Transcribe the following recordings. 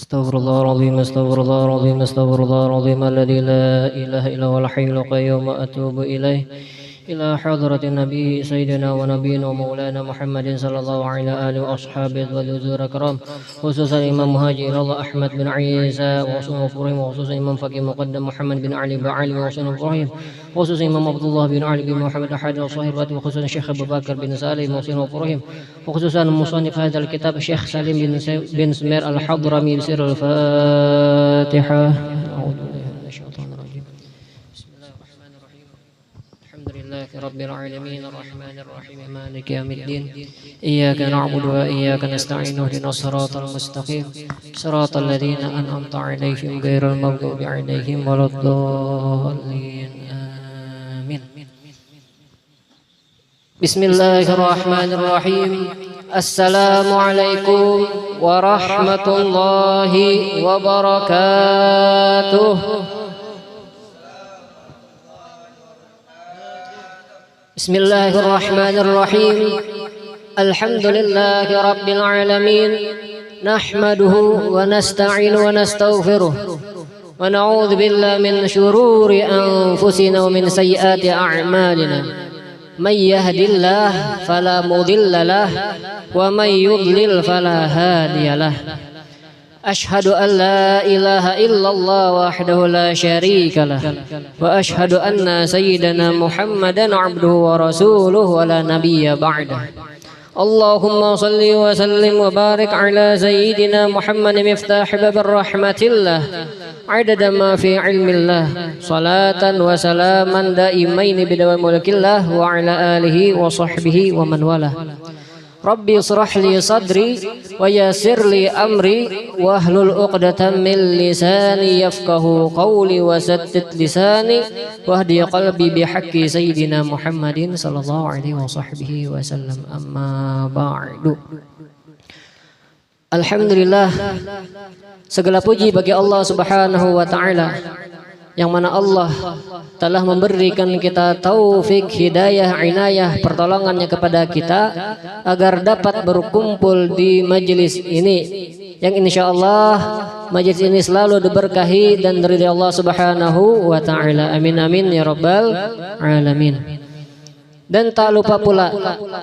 Astaghfirullahaladzim, astaghfirullahaladzim, astaghfirullahaladzim, alladzi la ilaha illa huwal hayyul qayyum, atubu ilaih. إلى حضرة النبي سيدنا ونبينا ومولانا محمد صلى الله عليه وآله وأصحابه والحضور الكرام، خصوصا الإمام مهاجر الله أحمد بن عيسى وحسن إبراهيم، وخصوصا الإمام فقيه مقدم محمد بن علي بن علي وحسن إبراهيم، وخصوصا الإمام عبد الله بن علي بن محمد أحد الصاحبات، وخصوصا الشيخ أبو بكر بن سالم وحسن إبراهيم، وخصوصا مصنف هذا الكتاب الشيخ سالم بن سمير الحضرمي بسر الفاتحة. رب العالمين الرحمن الرحيم مالك يوم الدين إياك نعبد وإياك نستعين اهدنا الصراط المستقيم صراط الذين أنعمت عليهم غير المغضوب عليهم ولا الضالين آمين. بسم الله الرحمن الرحيم. السلام عليكم ورحمة الله وبركاته. بسم الله الرحمن الرحيم. الحمد لله رب العالمين، نحمده ونستعين ونستغفره ونعوذ بالله من شرور أنفسنا ومن سيئات أعمالنا. من يهد الله فلا مضل له ومن يضلل فلا هادي له. أشهد أن لا إله إلا الله وحده لا شريك له، وأشهد أن سيدنا محمدا عبده ورسوله ولا نبي بعده. اللهم صل وسلم وبارك على سيدنا محمد مفتاح باب رحمة الله عدد ما في علم الله، صلاة وسلاما دائمين بدوام ملك الله وعلى آله وصحبه ومن والاه. Rabbi israh li sadri wa yassir li amri wahlul 'uqdatam min lisani yafqahu qawli wa saddid lisani wahdi qalbi bihaqqi sayyidina Muhammadin sallallahu alaihi wasallam. Amma ba'du. Alhamdulillah, segala puji bagi Allah Subhanahu wa taala yang mana Allah telah memberikan kita taufik, hidayah, inayah, pertolongannya kepada kita agar dapat berkumpul di majelis ini yang insyaallah majelis ini selalu diberkahi dan dari Allah Subhanahu wa taala. Amin amin ya rabbal alamin. Dan tak lupa pula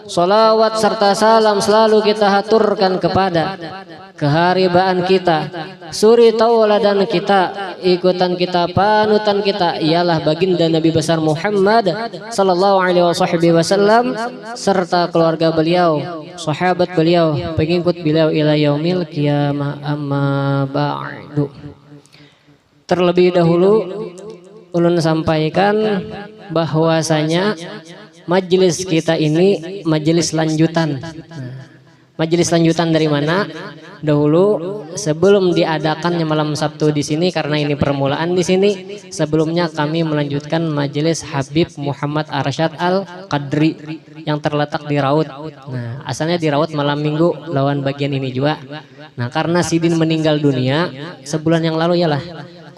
salawat serta salam selalu kita haturkan kepada keharibaan kita, suri tauladan kita, ikutan kita, panutan kita ialah baginda Nabi besar Muhammad sallallahu alaihi wasallam serta keluarga beliau, sahabat beliau, pengikut beliau ila yaumil qiyamah. Amma ba'du. Terlebih dahulu ulun sampaikan bahwasanya majelis kita ini majelis lanjutan. Majelis lanjutan dari mana? Dahulu sebelum diadakannya malam Sabtu di sini, karena ini permulaan di sini, sebelumnya kami melanjutkan majelis Habib Muhammad Arsyad Al-Qadri yang terletak di Raut. Nah, asalnya di Raut malam Minggu lawan bagian ini juga. Nah, karena Sidin meninggal dunia sebulan yang lalu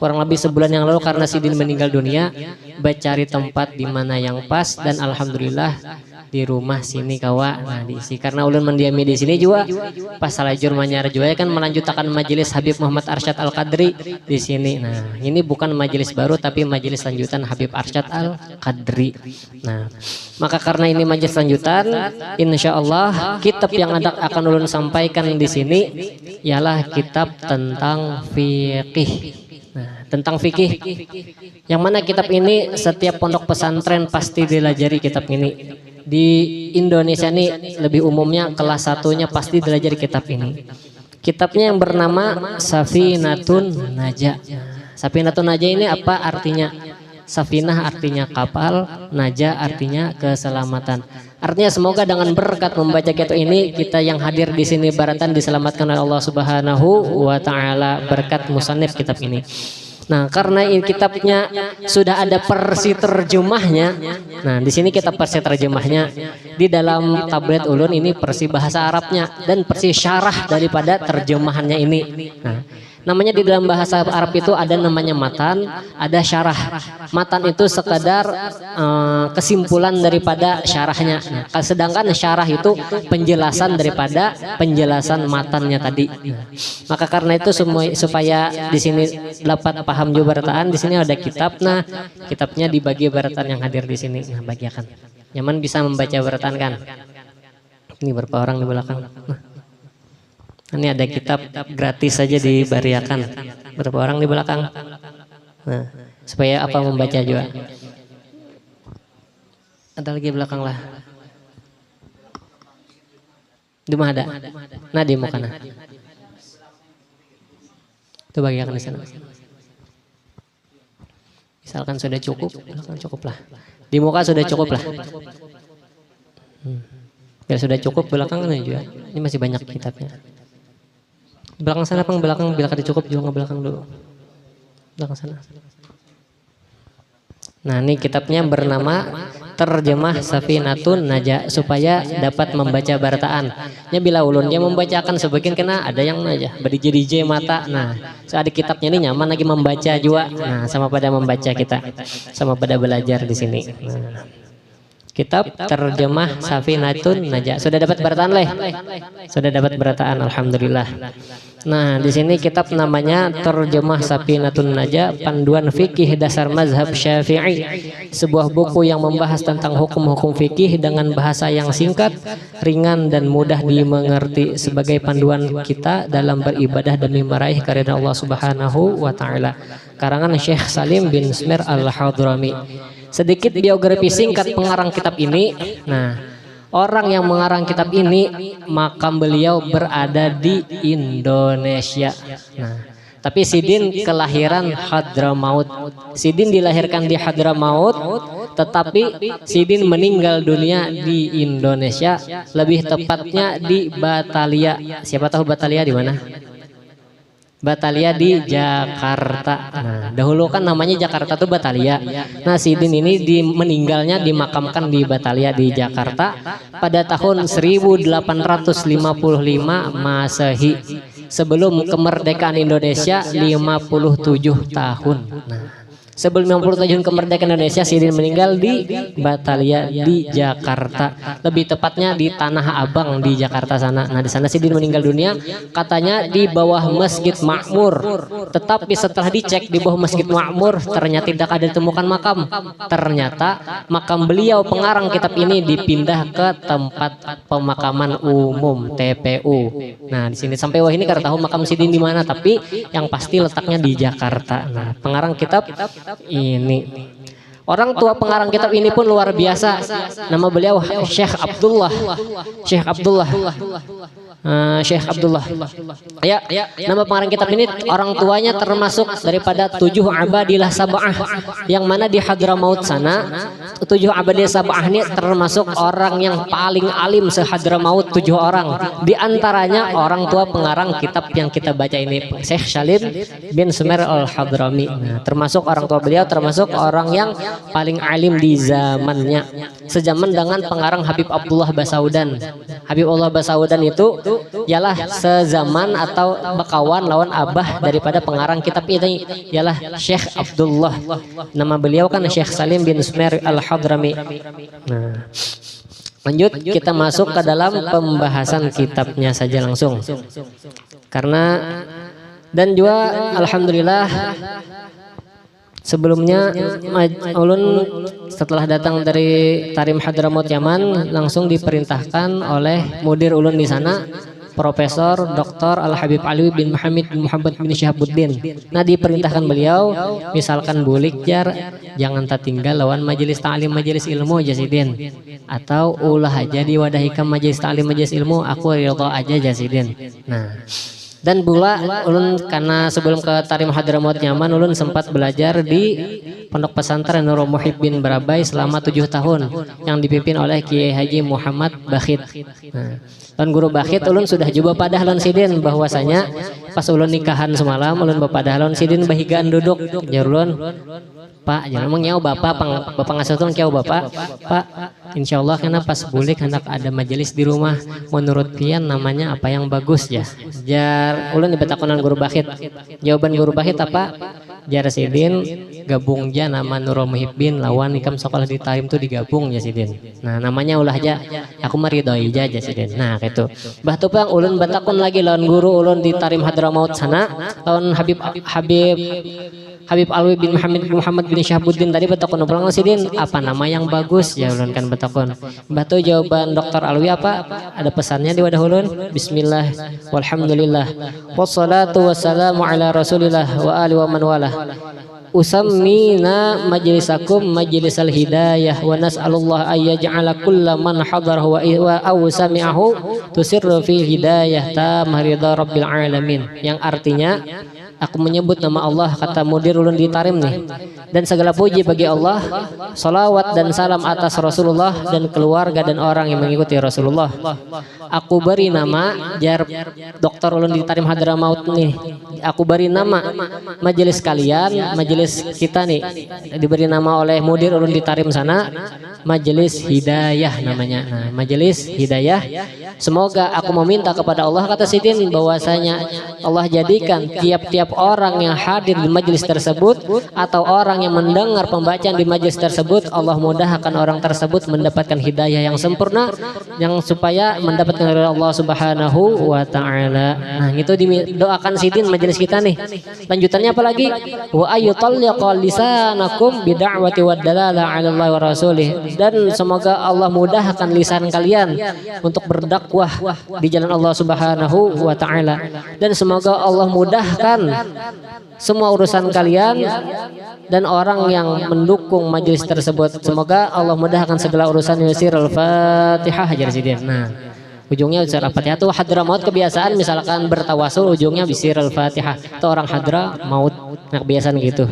kurang lebih sebulan yang lalu, karena Sidin meninggal dunia, cari tempat di mana yang pas dan alhamdulillah di rumah sini kawa. Nah, diisi karena ulun mendiami di sini juga pas salajur manyar juga kan melanjutkan majelis Habib Muhammad Arsyad Al-Qadri di sini. Nah, ini bukan majelis baru tapi majelis lanjutan Habib Arsyad Al-Qadri. Nah, maka karena ini majelis lanjutan, insyaallah kitab yang akan ulun sampaikan di sini ialah kitab tentang fikih. Nah, tentang fikih, yang mana kitab ini setiap pondok pesantren pasti dilajari kitab ini. Di Indonesia ini lebih umumnya kelas 1-nya pasti dilajari kitab ini. Kitabnya yang bernama Safinatun Najah. Safinatun Najah ini apa artinya? Safinah artinya kapal, Najah artinya keselamatan. Artinya semoga dengan berkat membaca kitab ini, kita yang hadir di sini baratan diselamatkan oleh Allah Subhanahu wa taala berkat musannif kitab ini. Nah, karena ini kitabnya sudah ada versi terjemahnya. Nah, di sini kita versi terjemahnya. Di dalam tablet ulun ini versi bahasa Arabnya dan versi syarah daripada terjemahannya ini. Nah, Namanya di dalam bahasa Arab itu ada namanya matan, ada syarah. Matan itu sekadar kesimpulan daripada syarahnya. Nah, sedangkan syarah itu penjelasan daripada penjelasan matannya tadi. Maka karena itu supaya di sini dapat paham juga barataan, di sini ada kitab. Nah, kitabnya dibagi barataan yang hadir di sini. Nah, bagiakan. Nyaman bisa membaca barataan kan? Ini berapa orang di belakang? Nah. Ini ada kitab gratis saja dibariakan. Berapa orang di belakang? Nah, supaya apa membaca juga. Ada lagi belakang lah. Di mana ada? Nah, di muka nah. Itu bagian di sana. Misalkan sudah cukup, cukup lah. Di muka sudah cukup lah. Biar sudah cukup belakang juga. Ini masih banyak kitabnya. Belakang sana pang belakang bila kada cukup juga belakang dulu. Belakang sana. Nah, ini kitabnya bernama Terjemah Safinatun Najah supaya dapat membaca barataan. Ya bila ulun dia membacakan sebagian kena ada yang aja berdije mata. Nah, ada kitabnya ini nyaman lagi membaca juga. Nah, sama pada membaca kita. Sama pada belajar di sini. Nah. Kitab Terjemah Safinatun Najah. Sudah dapat barataan leh? Sudah dapat barataan, alhamdulillah. Nah, di sini kitab namanya Terjemah Safinatun Najah, Panduan Fikih Dasar Mazhab Syafi'i. Sebuah buku yang membahas tentang hukum-hukum fikih dengan bahasa yang singkat, ringan dan mudah dimengerti sebagai panduan kita dalam beribadah demi meraih karidha Allah Subhanahu wa taala. Karangan Syekh Salim bin Smir Al-Hadrami. Sedikit biografi singkat pengarang kitab ini. Nah, orang yang mengarang kitab ini makam beliau berada di Indonesia. Nah, tapi Sidin kelahiran Hadramaut. Sidin dilahirkan di Hadramaut, tetapi Sidin meninggal dunia di Indonesia, lebih tepatnya di Batalia. Siapa tahu Batalia di mana? Batalia di Jakarta. Nah, dahulu kan namanya Jakarta tuh Batalia. Nah, Sidin ini meninggalnya dimakamkan di Batalia di Jakarta pada tahun 1855 Masehi. Sebelum kemerdekaan Indonesia 57 tahun. Nah, sebelum 50 tahun kemerdekaan Indonesia, Sidin meninggal di Batalia di Jakarta. Lebih tepatnya di Tanah Abang di Jakarta sana. Nah, di sana Sidin meninggal dunia katanya di bawah Masjid Makmur. Tetapi setelah dicek di bawah Masjid Makmur ternyata tidak ada ditemukan makam. Ternyata makam beliau pengarang kitab ini dipindah ke tempat pemakaman umum TPU. Nah, di sini sampai wah ini karena tahu makam Sidin di mana, tapi yang pasti letaknya di Jakarta. Nah, pengarang kitab ini. Orang tua pengarang kitab ini pun luar biasa. Nama beliau Syekh Abdullah. Syekh Abdullah. Syekh Abdullah. Ya, nama pengarang kitab ini orang tuanya termasuk daripada 7 abadilah sab'ah yang mana di Hadramaut sana. 7 abadilah sab'ah ini termasuk orang yang paling alim se-Hadramaut 7 orang. Di antaranya orang tua pengarang kitab yang kita baca ini, Syekh Salim bin Smir Al-Hadrami. Nah, termasuk orang tua beliau termasuk orang yang paling alim di zamannya, sejaman dengan pengarang Habib Abdullah Basaudan. Habib Allah Basaudan itu ialah sezaman atau bekawan lawan abah daripada pengarang kitab ini ialah Syekh Abdullah. Nama beliau kan Syekh Salim bin Smir Al-Hadrami. Nah, lanjut kita masuk ke dalam pembahasan kitabnya saja langsung. Karena dan juga alhamdulillah sebelumnya ulun setelah datang dari Tarim Hadramaut Yaman langsung diperintahkan oleh mudir ulun di sana, Profesor Dr. Al Habib Ali bin Muhammad bin Syihabuddin. Nah, diperintahkan beliau misalkan bulik jar jangan tertinggal lawan majelis ta'lim majelis ilmu Jasidin, atau ulah aja diwadahikan majelis ta'lim majelis ilmu aku ridho aja Jasidin. Nah, dan pula ulun karena sebelum ke Tarim Hadramaut Yaman ulun sempat belajar di Pondok Pesantren Nurul Muhibbin Barabai selama 7 tahun yang dipimpin oleh Kiai Haji Muhammad Bakhit. Nah, dan guru Bakhit ulun sudah juga padah lawan Sidin bahwasanya pas ulun nikahan semalam ulun bepadah lawan Sidin bahigaan duduk jar ulun Pak, jangan ngomong nyau bapak, bapak ngasutun kiau bapak. Pak, insya Allah karena pas bulik hendak ada majelis di rumah. Menurut pian namanya apa yang bagus ya? Jar ulun dibetakonan guru bakhit. Jawaban guru bakhit apa? Jar Sidin gabung ja nama Nurul Muhibbin lawan ikam sekolah di Tarim tuh digabung ya Sidin. Nah namanya ulah aja. Aku meridoi ja Sidin. Nah gitu. Bah tupang ulun batakon lagi lawan guru ulun di Tarim Hadramaut sana. Lawan Habib Alwi bin Muhammad bin Syahabuddin tadi betakon pulang Sidin apa nama yang bagus ya ulun kan betakon. Mbah tuh jawaban Dokter Alwi apa? Ada pesannya di wadah ulun. Bismillah walhamdulillah wassalatu wassalamu ala rasulillah wa ali wa man walah. Usammina majlisakum majlisal hidayah wa nas'alullah ayyaj'ala kulla man hadarahu wa aw sami'ahu tusirru fil hidayah tamah ridha rabbil alamin, yang artinya aku menyebut nama Allah kata mudir ulun di Tarim nih, dan segala puji bagi Allah, salawat dan salam atas Rasulullah dan keluarga dan orang yang mengikuti Rasulullah. Aku beri nama jar Dokter ulun di Tarim Hadramaut nih, aku beri nama majelis kalian, majelis kita nih diberi nama oleh mudir ulun di Tarim sana majelis hidayah namanya. Nah, majelis hidayah, semoga aku meminta kepada Allah kata Sidin bahwasanya Allah jadikan tiap-tiap orang yang hadir di majelis tersebut atau orang yang mendengar pembacaan di majelis tersebut, Allah mudahkan orang tersebut mendapatkan hidayah yang sempurna, yang supaya mendapatkan dari Allah Subhanahu wa taala. Nah, itu didoakan Sidin majelis kita nih. Lanjutannya apa lagi? Wa ayyutalliqa lisanakum bid'awati wad dalala 'ala Allah wa rasulih. Dan semoga Allah mudahkan lisan kalian untuk berdakwah di jalan Allah Subhanahu wa taala. Dan semoga Allah mudahkan semua urusan kalian dan orang yang mendukung majelis tersebut. Semoga Allah mudahkan segala urusan. Yusir al-Fatihah aja Sidin. Nah, ujungnya Yusir al-Fatihah tuh Hadramaut kebiasaan misalkan bertawasul ujungnya bisir al-Fatihah. Itu orang Hadramaut nah kebiasaan gitu.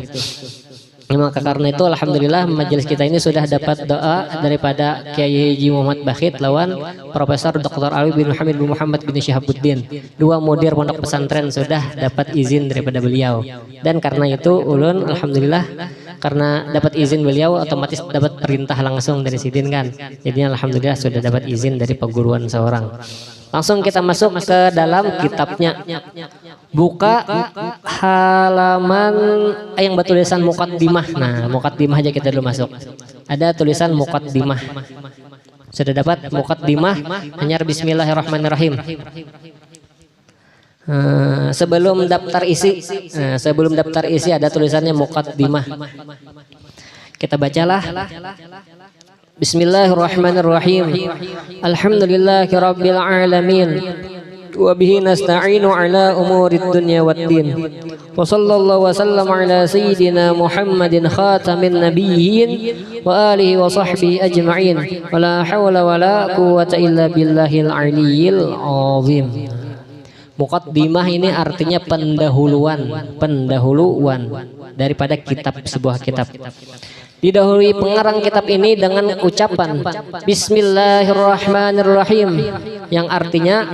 Maka karena itu alhamdulillah majelis kita ini sudah dapat doa daripada Kiai Haji Muhammad Bakhit lawan Profesor Dr. Alwi bin Muhammad bin Syahabuddin. Dua mudir pondok pesantren sudah dapat izin daripada beliau. Dan karena itu ulun alhamdulillah karena dapat izin beliau otomatis dapat perintah langsung dari Sidin kan. Jadi alhamdulillah sudah dapat izin dari perguruan seorang. Langsung kita masuk ke dalam kitabnya. Buka halaman yang bertulisan muqaddimah. Nah, muqaddimah aja kita dulu masuk. Ada tulisan muqaddimah. Sudah dapat muqaddimah? Hanya bismillahirrahmanirrahim. Sebelum daftar isi, ada tulisannya muqaddimah. Kita bacalah. Bismillahirrahmanirrahim. Alhamdulillahirabbil alamin. Wa bihi nasta'inu ala umurid dunya waddin. Wa sallallahu wa sallam ala sayyidina Muhammadin khatamin nabiyyin wa alihi wa sahbihi ajma'in. Wa la hawla wa la quwwata illa billahil aliyyil azim. Muqaddimah ini artinya pendahuluan daripada sebuah kitab. Didahului pengarang kitab ini dengan ucapan Bismillahirrahmanirrahim, yang artinya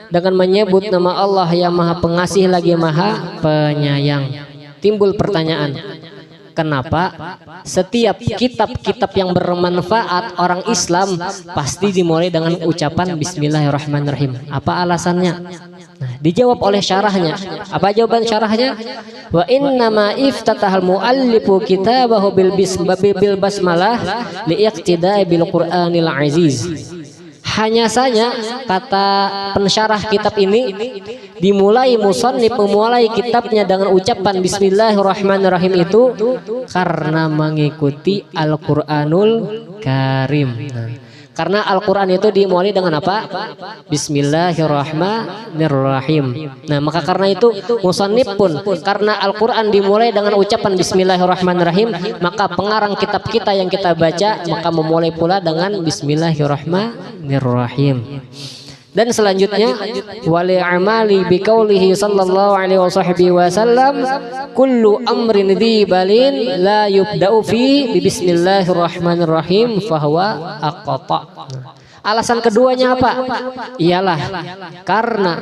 dengan menyebut nama Allah yang Maha Pengasih lagi Maha Penyayang. Timbul pertanyaan, kenapa setiap kitab-kitab yang bermanfaat orang Islam pasti dimulai dengan ucapan Bismillahirrahmanirrahim? Apa alasannya? Nah, dijawab oleh syarahnya. Apa jawaban syarahnya? Wa innama iftatahal muallifu kitabahu bil basmalah liiqtida'i bil Qur'anil aziz. Hanya saja kata pensyarah kitab ini dimulai musannif memulai kitabnya dengan ucapan Bismillahirrahmanirrahim itu karena mengikuti Al-Qur'anul Karim. Karena Al-Quran itu dimulai dengan apa? Bismillahirrahmanirrahim. Nah, maka karena itu musannif pun karena Al-Quran dimulai dengan ucapan Bismillahirrahmanirrahim, maka pengarang kitab kita yang kita baca maka memulai pula dengan Bismillahirrahmanirrahim. Dan selanjutnya wali amali biqaulihi sallallahu alaihi wasallam kullu amrin dzibalin la yubda'u fi bismillahirrahmanirrahim fahuwa aqta. Alasan keduanya apa? Ialah karena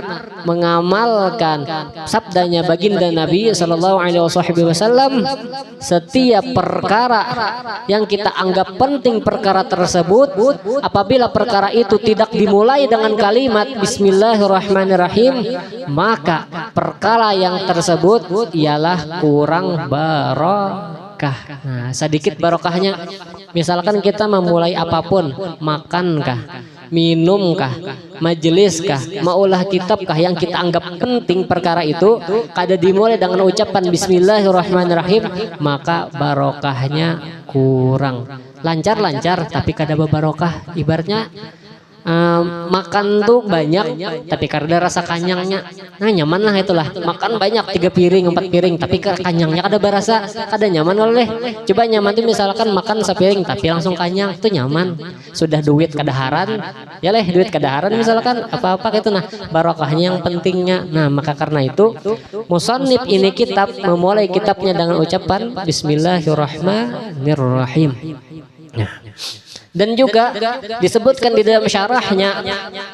mengamalkan sabdanya baginda Nabi Sallallahu Alaihi Wasallam, setiap perkara yang kita anggap penting perkara tersebut, apabila perkara itu tidak dimulai dengan kalimat Bismillahirrahmanirrahim, maka perkara yang tersebut ialah kurang barokah. Nah, sedikit barokahnya, misalkan kita memulai apapun, makankah, minumkah, majeliskah, maulah kitabkah, yang kita anggap penting perkara itu, kada dimulai dengan ucapan Bismillahirrahmanirrahim, maka barokahnya kurang. Lancar-lancar tapi kada barokah. Ibaratnya makan tuh banyak tapi karena rasa kanyangnya, nah nyaman lah itulah. Makan banyak 3 piring 4 piring tapi kanyangnya kada berasa, kada nyaman oleh. Coba nyaman tuh misalkan makan sepiring tapi langsung kanyang, tuh nyaman. Sudah duit kadaharan ya leh, duit kadaharan misalkan apa-apa gitu. Nah barokahnya yang pentingnya. Nah maka karena itu musannif ini kitab memulai kitabnya dengan ucapan Bismillahirrahmanirrahim. Nah, dan juga disebutkan di dalam syarahnya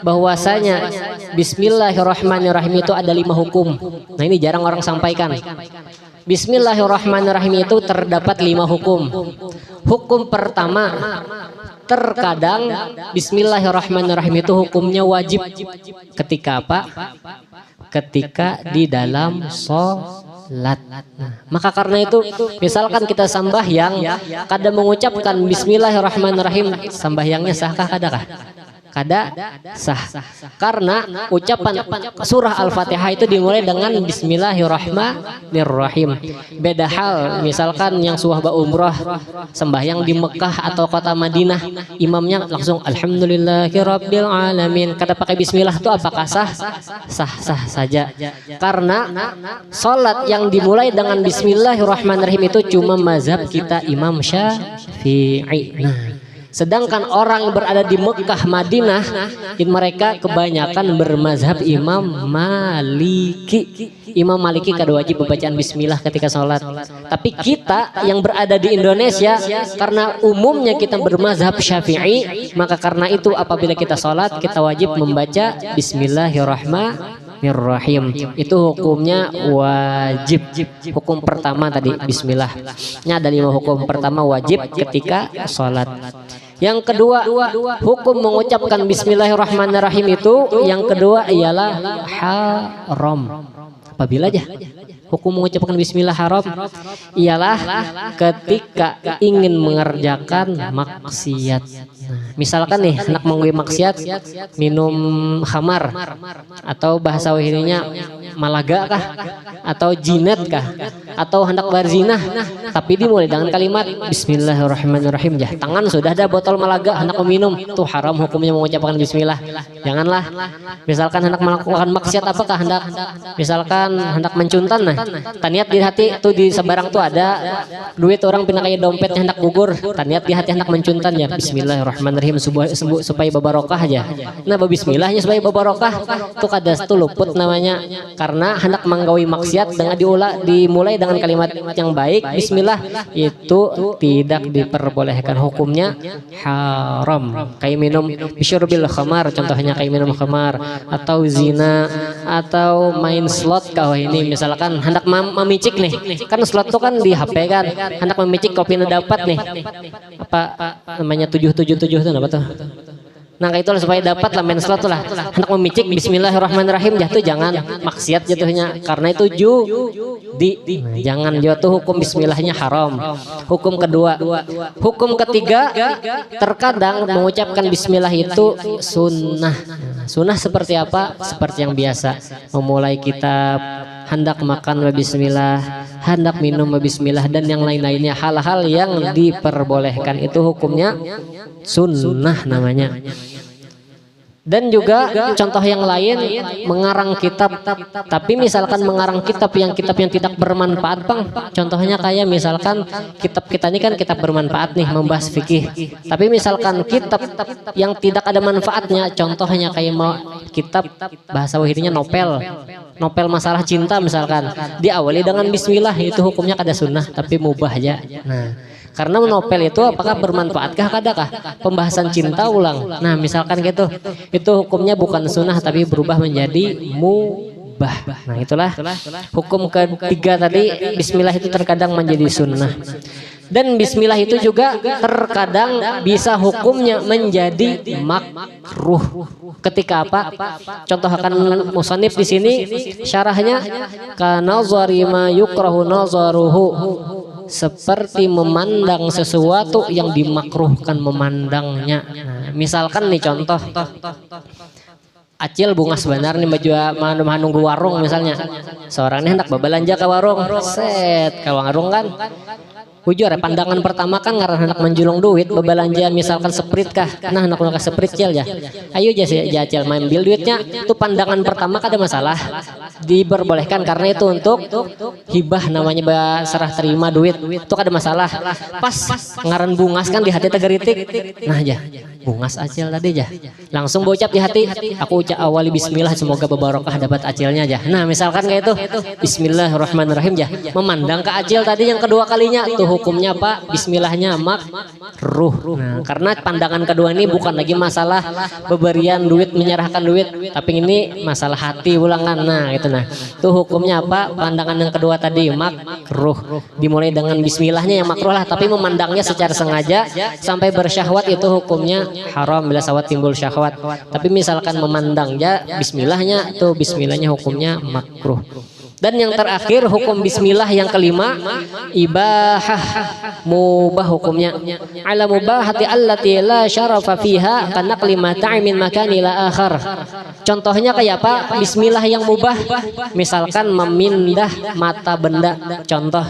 bahwasanya Bismillahirrahmanirrahim itu ada 5 hukum. Nah ini jarang orang sampaikan. Bismillahirrahmanirrahim itu terdapat 5 hukum. Hukum pertama, terkadang Bismillahirrahmanirrahim itu hukumnya wajib. Ketika apa? Ketika di dalam sholat. Nah, maka karena itu misalkan kita sambahyang kada mengucapkan Bismillahirrahmanirrahim, sambahyangnya sahkah kadakah? Kada sah, karena ucapan surah Al-Fatihah itu dimulai dengan Bismillahirrahmanirrahim. Beda hal misalkan yang suah umrah sembahyang di Mekah atau kota Madinah, imamnya langsung Alhamdulillahirabbil alamin, kada pakai bismillah itu apakah sah? Sah saja, karena salat yang dimulai dengan Bismillahirrahmanirrahim itu cuma mazhab kita Imam Syafi'i. Sedangkan orang yang berada di Mekah, Madinah, mereka kebanyakan bermazhab Imam Maliki. Imam Maliki kada wajib bacaan bismillah ketika sholat. Tapi kita yang berada di Indonesia, karena umumnya kita bermazhab Syafi'i, maka karena itu apabila kita sholat, kita wajib membaca Bismillahirrahmanirrahim. Itu hukumnya wajib. Hukum pertama tadi bismillahnya ada 5 hukum. Pertama wajib ketika sholat. Yang kedua, hukum mengucapkan Bismillahirrahmanirrahim itu, yang kedua ialah haram. Apabila aja hukum mengucapkan Bismillah haram, ialah ketika ingin mengerjakan maksiat. Misalkan nih hendak menggawe maksiat, minum khamar, atau bahasa wahininya malaga kah, atau jinet kah, atau hendak berzinah, tapi dimulai dengan kalimat Bismillahirrahmanirrahim. Tangan sudah ada botol malaga, hendak meminum, itu haram hukumnya mengucapkan Bismillah. Janganlah. Misalkan hendak melakukan maksiat, apakah hendak misalkan hendak mencuntan, nah taniat di hati itu di sebarang tuh ada duit orang pindah kayak dompetnya hendak gugur, taniat di hati hendak mencuntan ya Bismillahirrahmanirrahim supaya barokah aja. Nah bismillahnya supaya barokah tuh kada tuh luput namanya, karena hendak menggawi maksiat dengan dimulai dengan kalimat yang baik bismillah, itu tidak diperbolehkan, hukumnya haram. Kayak minum bisyurbil khamar, contohnya kayak minum khamar, atau zina, atau main slot. Kau ini misalkan hendak memicik nih, kan slot tuh kan di HP kan, hendak memicik kopi dapat nih apa namanya 777 itu apa tuh. Nah kayak itulah supaya dapat lah main slot tuh lah, hendak memicik Bismillahirrahmanirrahim, jatuh jangan maksiat jatuhnya, karena itu jangan jatuh, hukum bismillahnya haram. Hukum kedua. Hukum ketiga, terkadang mengucapkan bismillah itu sunnah. Sunnah seperti apa? Seperti yang biasa, memulai kitab, hendak makan bismillah, hendak minum bismillah, dan yang lain-lainnya, hal-hal yang diperbolehkan itu hukumnya sunnah namanya. Dan juga contoh yang lain, mengarang kitab, tapi misalkan mengarang kitab yang tidak bermanfaat bang, contohnya kayak misalkan kitab kita ini kan kitab bermanfaat nih, membahas fikih, tapi misalkan kitab yang tidak ada manfaatnya, contohnya kayak kitab bahasa wahidnya novel masalah cinta misalkan, diawali dengan bismillah, itu hukumnya kada sunnah tapi mubah aja. Nah Karena novel itu apakah bermanfaatkah, kadakah pembahasan cinta ulang. Nah misalkan gitu, itu hukumnya bukan sunnah tapi berubah menjadi mubah. Nah itulah hukum ketiga tadi. Bismillah itu terkadang menjadi sunnah, dan bismillah itu juga terkadang bisa hukumnya menjadi makruh. Ketika apa? Contoh akan musannif di sini syarahnya, kanazari ma yukrahu nazaruhu, seperti memandang sesuatu yang dimakruhkan memandangnya. Nah, misalkan nih contoh, acil bunga sebenarnya nih baju nunggu warung misalnya. Seorang ini hendak berbelanja ke warung, set ke warung kan. Jujur ya, pandangan pertama kan karena hendak menjulung duit bebelanjaan misalkan seprit kah. Nah hendak nukas seprit cil ya. Ayo aja cil ambil duitnya. Itu pandangan pertama kan ada masalah. Diperbolehkan karena itu untuk hibah namanya serah terima duit. Itu ada masalah. Pas ngaran bungas kan di hati tegeritik. Nah aja bungas acil tadi aja. Langsung bocap di hati. Aku ucap awali bismillah semoga berbarokah dapat acilnya aja. Nah misalkan kayak itu bismillahirrahmanirrahim aja. Memandang ke acil tadi yang kedua kalinya tuh hukumnya apa? Bismillahnya makruh. Nah, karena pandangan kedua ini bukan lagi masalah pemberian duit, menyerahkan duit, tapi ini masalah hati ulangan. Nah, itu nah. Itu hukumnya apa? Pandangan yang kedua tadi makruh. Dimulai dengan bismillahnya yang makruh lah, tapi memandangnya secara sengaja sampai bersyahwat itu hukumnya haram bila syahwat timbul syahwat. Tapi misalkan memandangnya bismillahnya tuh bismillahnya hukumnya makruh. Dan yang terakhir hukum bismillah yang kelima, ibahah, mubah hukumnya. Ala mubahati allati la syarafa fiha kana kalimata min makan ila akhar. Contohnya kayak apa? Bismillah yang mubah, misalkan memindah mata benda. Contoh,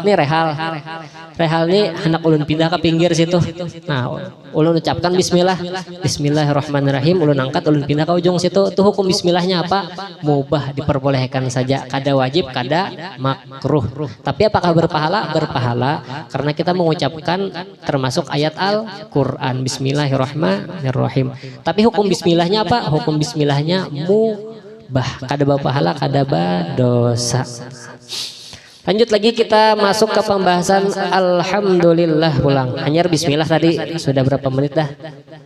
ini rehal ini hendak ulun pindah ke pinggir situ. Nah, ulun ucapkan bismillah, bismillahirrahmanirrahim, ulun angkat, ulun pindah ke ujung situ. Itu hukum bismillahnya apa? Mubah, diperbolehkan saja. Kada wajib, kada makruh. Tapi apakah berpahala? Berpahala karena kita mengucapkan termasuk ayat Al-Quran, bismillahirrahmanirrahim. Tapi hukum bismillahnya apa? Hukum bismillahnya mubah, kada berpahala, kada berdosa. Lanjut lagi kita masuk ke pembahasan alhamdulillah pulang. Hanya bismillah tadi sudah berapa menit dah?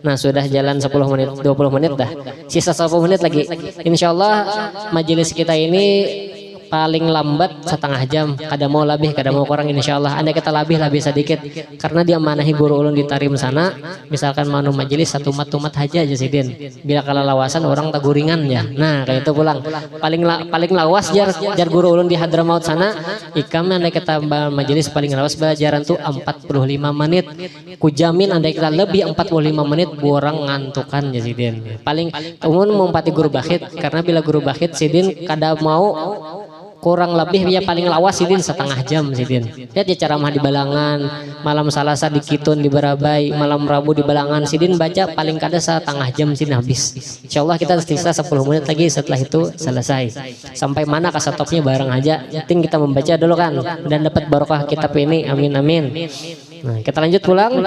Nah sudah jalan 10 menit, 20 menit dah. Sisa 10 menit lagi. Insyaallah majelis kita ini paling lambat setengah jam, kada mau lebih, kada mau kurang insyaallah. Andai kita lebih sedikit karena dia manahi guru ulun di Tarim sana, misalkan manu majelis satu tumat aja sidin. Bila kala lawasan orang taguringan ya. Nah, kayak itu pulang. Paling lawas jar guru ulun di Hadramaut sana, ikam andai kita majelis paling lawas belajaran tuh 45 menit. Kujamin andai kita lebih 45 menit borang ngantukan ya sidin. Paling umum mumpati guru bakhit karena bila guru bakhit sidin kada mau kurang lebih ya paling lawas sidin setengah jam sidin. Lihat ya ceramah di Balangan, malam Salasa di Kitun di Barabai, malam Rabu di Balangan sidin baca paling kada setengah jam sidin habis. Insyaallah kita sisa 10 menit lagi setelah itu selesai. Sampai mana kasatopnya bareng aja. Penting kita membaca dulu kan dan dapat barokah kitab ini. Amin amin. Nah, kita lanjut pulang.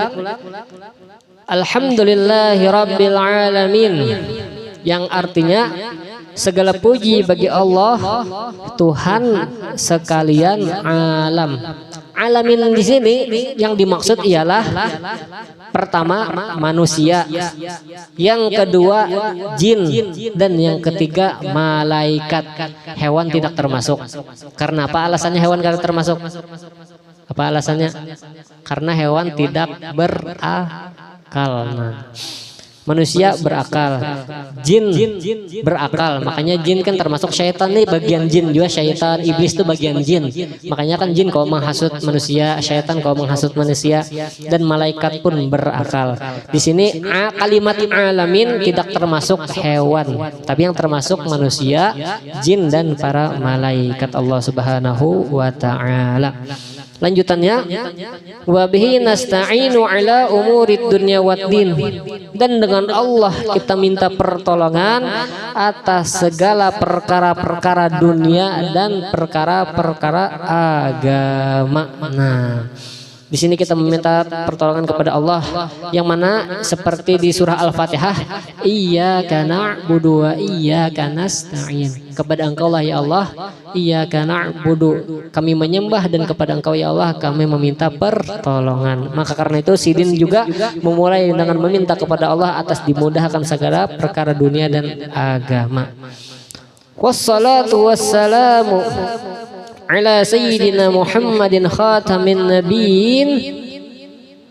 Alhamdulillahirabbil alamin. Yang artinya segala puji bagi Allah Tuhan sekalian alam. Alamin di sini yang dimaksud ialah pertama manusia, yang kedua jin, dan yang ketiga malaikat. Hewan tidak termasuk. Karena apa alasannya hewan tidak termasuk? Apa alasannya? Karena hewan tidak berakal. Nah, manusia berakal, jin berakal, makanya jin kan termasuk syaitan nih, bagian jin juga syaitan, iblis itu bagian jin, makanya kan jin kau menghasut manusia, syaitan kau menghasut manusia, dan malaikat pun berakal. Di sini kalimat alamin tidak termasuk hewan, tapi yang termasuk manusia, jin dan para malaikat Allah Subhanahu wa taala. Lanjutannya, wa bihi nasta'inu ala umurid dunya waddin, dan dengan Allah kita minta pertolongan atas segala perkara-perkara dunia dan perkara-perkara agama. Nah, di sini kita meminta pertolongan kepada Allah, yang mana seperti di surah Al-Fatihah, iyyaka na'budu wa iyyaka nasta'in. kepada Engkau lah ya Allah iyyaka na'budu, kami menyembah, dan kepada Engkau ya Allah kami meminta pertolongan. Maka karena itu Sidin juga memulai dengan meminta kepada Allah atas dimudahkan segala perkara dunia dan agama. Wassalatu wassalamu ala sayyidina Muhammadin khatamin nabiyyin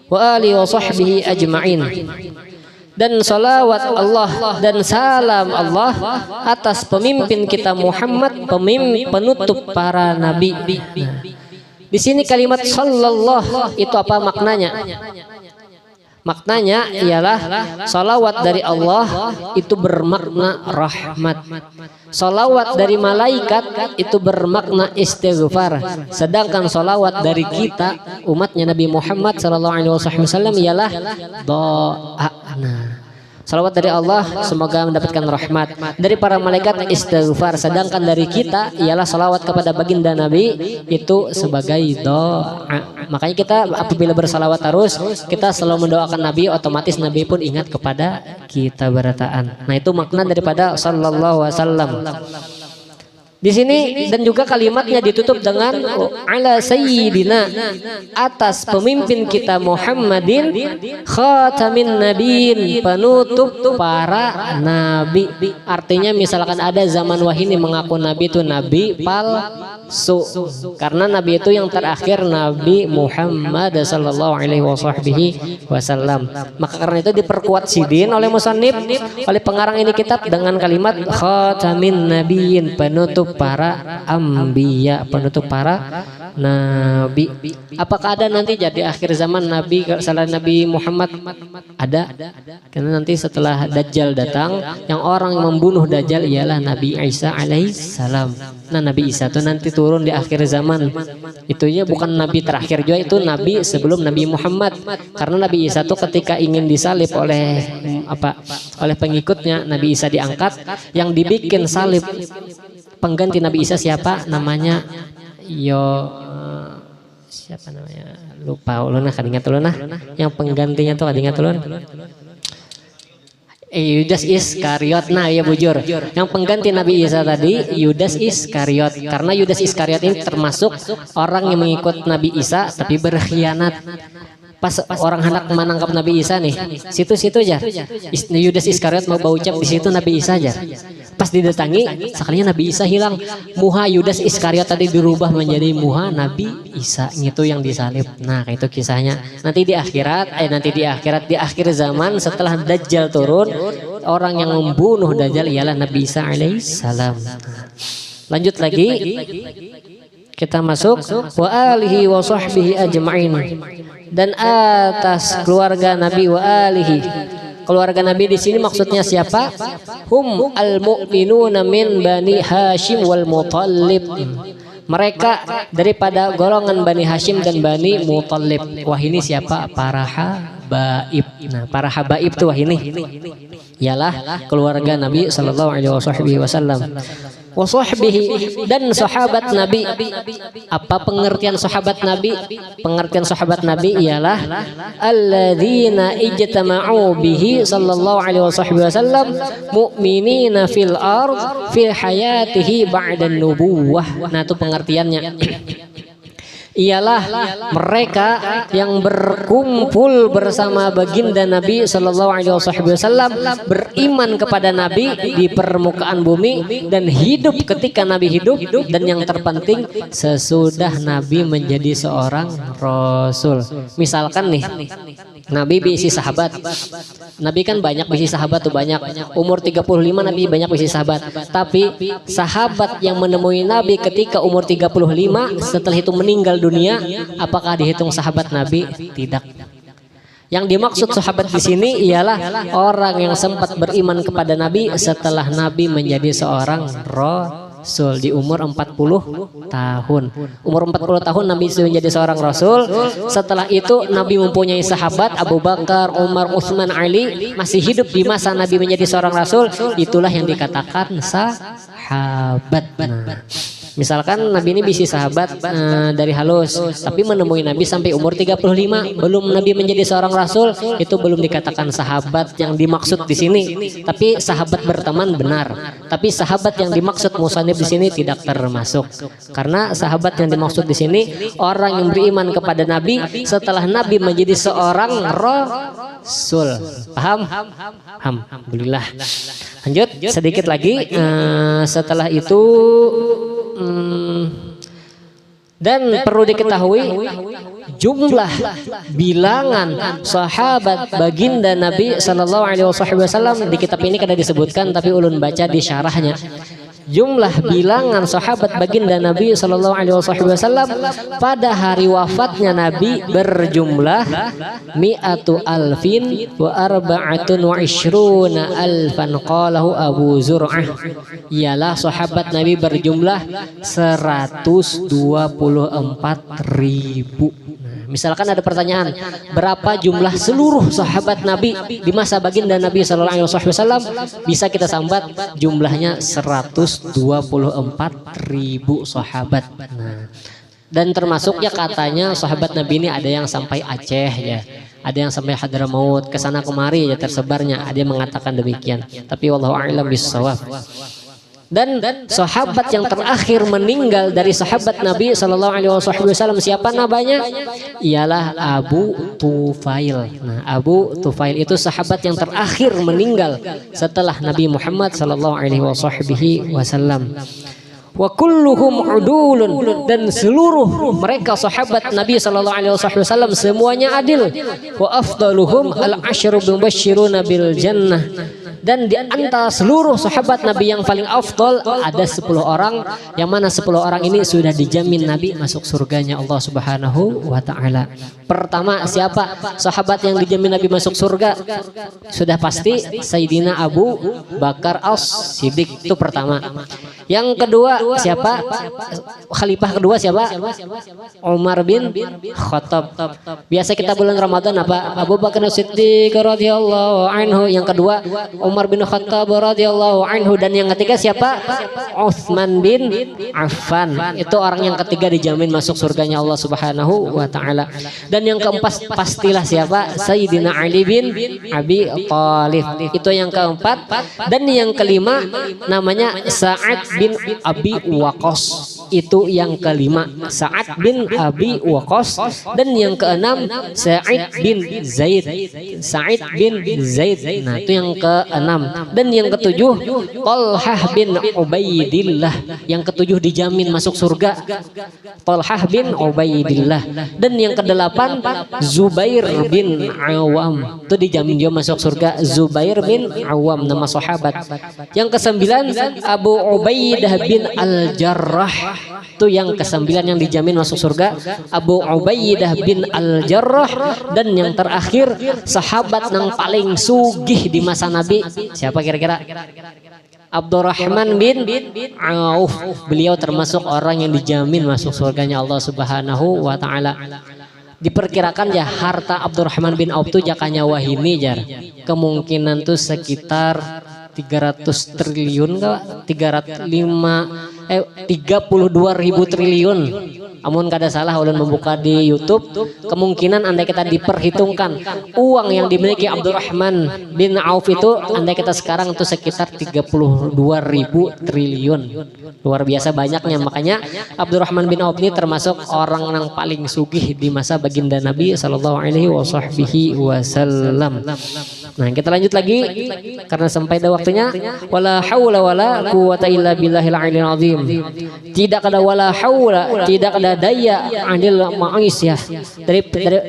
wa alihi wa sahbihi ajma'in. Dan salawat Allah dan salam Allah atas pemimpin kita Muhammad, penutup para nabi. Nah, di sini kalimat sallallahu itu apa maknanya? Maknanya ialah salawat dari Allah itu bermakna rahmat. Salawat dari malaikat itu bermakna istighfar. Sedangkan salawat dari kita umatnya Nabi Muhammad SAW ialah doa. Salawat dari Allah semoga mendapatkan rahmat, dari para malaikat istighfar, sedangkan dari kita ialah salawat kepada baginda Nabi itu sebagai doa. Makanya kita apabila bersalawat terus, kita selalu mendoakan Nabi, otomatis Nabi pun ingat kepada kita berataan. Nah itu makna daripada sallallahu alaihi wasallam. Di sini dan juga kalimatnya ditutup dengan ala sayyidina, atas pemimpin kita Muhammadin khatamin nabiyyin, penutup para nabi. Artinya misalkan ada zaman wahini mengaku nabi itu nabi palsu, karena nabi itu yang terakhir Nabi Muhammad sallallahu alaihi wasallam. Maka karena itu diperkuat Sidin oleh musannif, oleh pengarang ini kitab dengan kalimat khatamin nabiyyin, penutup para ambiya, penutup para nabi. Apakah ada nanti jadi akhir zaman nabi selain Nabi Muhammad? Ada. Karena nanti setelah Dajjal datang, yang orang yang membunuh Dajjal ialah Nabi Isa alaihissalam. Nah Nabi Isa itu nanti turun di akhir zaman. Itunya bukan nabi terakhir juga, itu nabi sebelum Nabi Muhammad. Karena Nabi Isa itu ketika ingin disalib oleh pengikutnya, Nabi Isa diangkat, yang dibikin salib pengganti Nabi Isa siapa? Namanya siapa namanya? Lupa ulun kadingat ulun. Yang penggantinya tuh kadingat ulun. Yudas Iskariot. Nah ya bujur, yang pengganti Nabi Isa tadi Yudas Iskariot. Karena Yudas Iskariot ini termasuk orang yang mengikut Nabi Isa tapi berkhianat. Pas orang hendak menangkap Nabi Isa nih, situ-situ aja Yudas Iskariot mau berucap di situ Nabi Isa aja. Pas didatangi, sekalinya Nabi Isa hilang. Muha Yudas Iskariot tadi dirubah menjadi muha Nabi Isa, itu yang disalib. Nah, itu kisahnya. Nanti di akhirat, di akhir zaman setelah Dajjal turun, orang yang membunuh Dajjal ialah Nabi Isa alaihissalam. Lanjut lagi, kita masuk wa alihi wa sahbihi ajma'in, dan atas keluarga Nabi wa alihi. Keluarga Nabi di sini maksudnya siapa? Hum al-mu'minuna min Bani Hashim wal Muttalib. Mereka daripada golongan Bani Hashim dan Bani Muttalib. Wah ini siapa? Para habaib. Nah, para habaib tuh wah ini ialah keluarga Nabi sallallahu alaihi wasallam. Wasahbihi, dan sahabat Nabi. Apa pengertian sahabat Nabi? Pengertian sahabat Nabi ialah alladzina ijtama'u bihi sallallahu alaihi wasallam mu'minina fil ard fil hayatihi ba'da nubuwah. Nah itu pengertiannya. Ialah mereka yang berkumpul bersama baginda Nabi sallallahu alaihi wasallam, beriman kepada Nabi di permukaan bumi dan hidup ketika Nabi hidup, dan yang terpenting sesudah Nabi menjadi seorang rasul. Misalkan nih, Nabi berisi sahabat. Nabi kan banyak berisi sahabat tuh, banyak. Umur 35 Nabi banyak berisi sahabat. Tapi sahabat yang menemui Nabi ketika umur 35 setelah itu meninggal dunia, apakah dihitung sahabat Nabi? Tidak. Yang dimaksud sahabat di sini ialah orang yang sempat beriman kepada Nabi setelah Nabi menjadi seorang rasul di umur 40 tahun. Umur 40 tahun Nabi sudah menjadi seorang rasul. Setelah itu Nabi mempunyai sahabat Abu Bakar, Umar, Utsman, Ali masih hidup di masa Nabi menjadi seorang rasul. Itulah yang dikatakan sahabat. Misalkan Nabi ini bisi sahabat dari halus, tapi menemui Nabi sampai umur 35, belum Nabi menjadi seorang rasul, itu belum dikatakan sahabat yang dimaksud di sini. Tapi sahabat berteman benar. Tapi sahabat yang dimaksud musannif di sini tidak termasuk. Karena sahabat yang dimaksud di sini orang yang beriman kepada Nabi setelah Nabi menjadi seorang rasul. Paham? Alhamdulillah. Lanjut sedikit lagi. Setelah itu dan perlu diketahui jumlah bilangan sahabat baginda Nabi Sallallahu Alaihi Wasallam di kitab ini kada disebutkan, tapi ulun baca di syarahnya. Jumlah bilangan sahabat baginda Nabi Sallallahu Alaihi Wasallam pada hari wafatnya Nabi berjumlah mi'atu alfin wa arba'atun wa ishruna alfan, qalahu Abu Zur'ah. Ialah sahabat Nabi berjumlah 124.000. Misalkan ada pertanyaan, berapa jumlah seluruh sahabat Nabi di masa baginda Nabi Sallallahu Alaihi Wasallam? Bisa kita sambat jumlahnya 124.000 sahabat. Nah, dan termasuk ya katanya sahabat Nabi ini ada yang sampai Aceh ya, ada yang sampai Hadramaut, kesana kemari ya tersebarnya. Ada yang mengatakan demikian. Tapi wallahu a'lam bishawab. Dan sahabat yang terakhir meninggal dari sahabat Nabi Sallallahu Alaihi Wasallam siapa namanya? Ialah Abu Tufail. Nah, Abu Tufail itu sahabat yang terakhir meninggal setelah Nabi Muhammad Sallallahu Alaihi Wasallam. Wa kulluhum udulun, dan seluruh mereka sahabat Nabi Sallallahu Alaihi Wasallam semuanya adil. Wa afdaluhum al-ashru mubashshiruna bil jannah. Dan di antara seluruh sahabat Nabi yang paling afdal ada 10 orang, yang mana 10 orang ini sudah dijamin Nabi masuk surganya Allah Subhanahu wa taala. Pertama, siapa sahabat yang dijamin Nabi masuk surga? Sudah pasti Sayyidina Abu Bakar As-Siddiq, itu pertama. Yang kedua siapa? Khalifah kedua siapa? Umar bin Khattab. Biasa kita bulan Ramadan apa? Abu Bakar As-Siddiq radhiyallahu anhu. Yang kedua Umar bin Khattab radhiyallahu anhu. Dan yang ketiga siapa? Utsman bin Affan. Itu orang yang ketiga dijamin masuk surganya Allah Subhanahu wa taala. Dan yang keempat pastilah siapa? Sayyidina Ali bin Abi Thalib. Itu yang keempat. Dan yang kelima namanya Sa'ad bin Abi Waqqas. Itu yang kelima, Sa'ad bin Abi Waqqas. Dan yang keenam Sa'id bin Zaid. Sa'id bin Zaid. Nah, itu yang keenam. Dan yang ketujuh Talhah bin Ubaidillah. Yang ketujuh dijamin masuk surga, Talhah bin Ubaidillah. Dan yang kedelapan Zubair bin Awam. Itu dijamin dia masuk surga, Zubair bin Awam, nama sahabat. Yang kesembilan Abu Ubaidah bin Al-Jarrah. Itu yang kesembilan yang dijamin masuk surga, Abu Ubaidah bin Al-Jarrah. Dan yang terakhir sahabat yang paling sugih di masa Nabi, siapa kira-kira? Abdurrahman bin Auf. Beliau termasuk orang yang dijamin masuk surganya Allah Subhanahu wa taala. Diperkirakan ya harta Abdurrahman bin Auf itu jakanya wahini jar. Kemungkinan tuh sekitar 300 triliun kah? 32.000 triliun. Amun kada salah ulun membuka di YouTube, kemungkinan andai kita diperhitungkan uang yang dimiliki Abdurrahman bin Auf itu andai kita sekarang itu sekitar 32.000 triliun. Luar biasa banyaknya. Makanya Abdurrahman bin Auf ini termasuk orang yang paling sugih di masa baginda Nabi Sallallahu Alaihi Wasallam. Nah, kita lanjut lagi karena sampai ada waktunya. Wala haula wala quwata illa billahil aliyil azim. Tidak ada wala haula, tidak ada daya anil ma'isyah.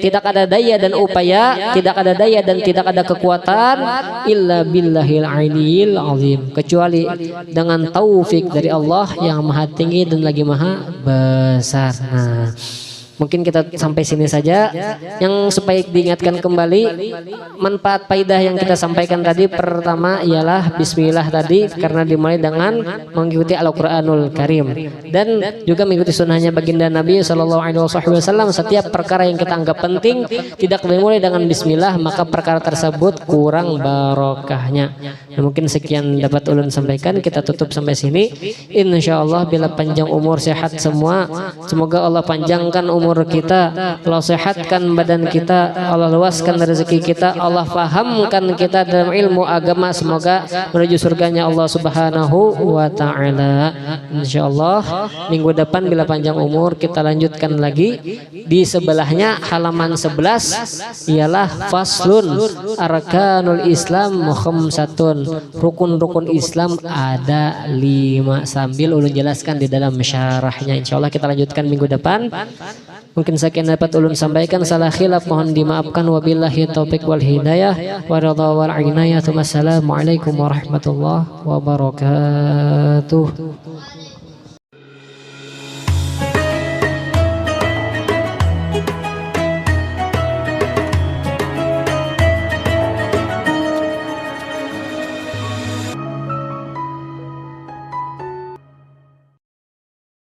Tidak ada daya dan upaya, tidak ada daya dan tidak ada kekuatan illa billahil aliyil azim, kecuali dengan taufik dari Allah yang maha tinggi dan lagi maha besar. Nah, Mungkin kita sampai sini saja. Yang supaya diingatkan kembali manfaat faidah yang kita sampaikan tadi, pertama ialah bismillah tadi, karena dimulai dengan mengikuti Al-Qur'anul Karim dan juga mengikuti sunnahnya baginda Nabi SAW. Setiap perkara yang kita anggap penting tidak dimulai dengan bismillah, maka perkara tersebut kurang barokahnya. Nah, mungkin sekian dapat ulun sampaikan, kita tutup sampai sini. Insyaallah bila panjang umur sehat semua, semoga Allah panjangkan umur kita, Allah sehatkan badan kita, Allah luaskan rezeki kita, Allah fahamkan kita dalam ilmu agama, semoga menuju surganya Allah Subhanahu wa taala. Insyaallah minggu depan bila panjang umur kita lanjutkan lagi. Di sebelahnya halaman 11 ialah faslun arkanul Islam khamsatun. Rukun-rukun Islam ada 5, sambil ulun jelaskan di dalam syarahnya. Insyaallah kita lanjutkan minggu depan. Mungkin sekian dapat ulun sampaikan, salah khilaf mohon dimaafkan. Wabillahi taufiq wal hidayah wa ridha wal inayah. Wassalamualaikum warahmatullahi wabarakatuh.